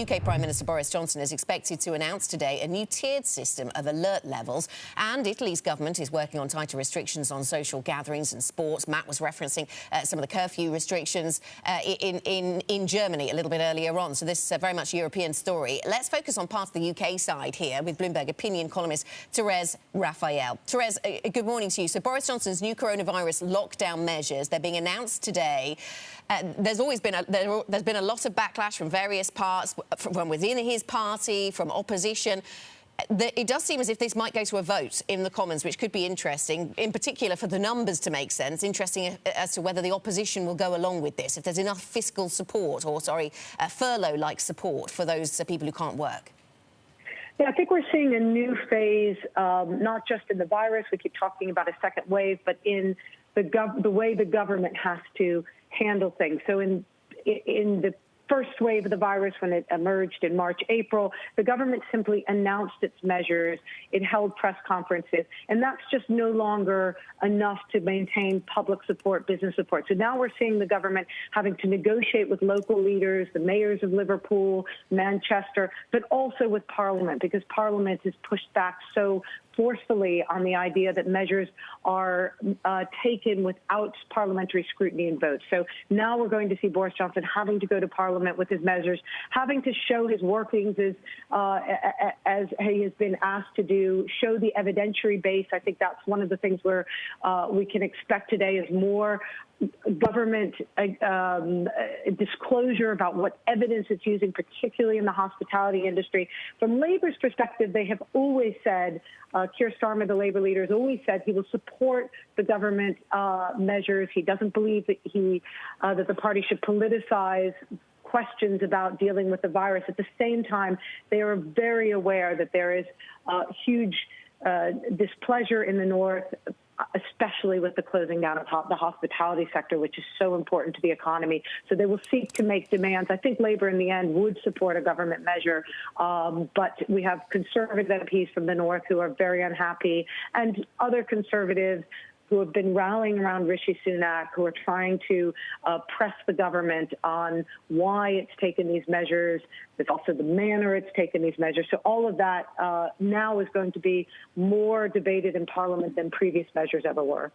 UK Prime Minister Boris Johnson is expected to announce today a new tiered system of alert levels, and Italy's government is working on tighter restrictions on social gatherings and sports. Matt was referencing some of the curfew restrictions in Germany a little bit earlier on, so this is a very much European story. Let's focus on part of the UK side here with Bloomberg opinion columnist Therese Raphael. Therese, good morning to you. So Boris Johnson's new coronavirus lockdown measures, they're being announced today. There's been a lot of backlash from various parts, from within his party, from opposition. It does seem as if this might go to a vote in the Commons, which could be interesting, in particular for the numbers to make sense, interesting as to whether the opposition will go along with this, if there's enough fiscal support, or, furlough-like support for those people who can't work. Yeah, I think we're seeing a new phase, not just in the virus, we keep talking about a second wave, but in the way the government has to handle things. So in the first wave of the virus, when it emerged in March, April, the government simply announced its measures. It held press conferences, and that's just no longer enough to maintain public support, business support. So now we're seeing the government having to negotiate with local leaders, the mayors of Liverpool, Manchester, but also with Parliament, because Parliament has pushed back so forcefully on the idea that measures are taken without parliamentary scrutiny and votes. So now we're going to see Boris Johnson having to go to Parliament with his measures, having to show his workings as he has been asked to do, show the evidentiary base. I think that's one of the things where we can expect today is more government disclosure about what evidence it's using, particularly in the hospitality industry. From Labour's perspective, they have always said, Keir Starmer, the Labour leader, has always said he will support the government measures. He doesn't believe that that the party should politicize questions about dealing with the virus. At the same time, they are very aware that there is huge displeasure in the North, especially with the closing down of the hospitality sector, which is so important to the economy. So they will seek to make demands. I think Labour in the end would support a government measure, but we have conservative MPs from the North who are very unhappy, and other conservatives who have been rallying around Rishi Sunak, who are trying to press the government on why it's taken these measures. There's also the manner it's taken these measures. So all of that now is going to be more debated in Parliament than previous measures ever were.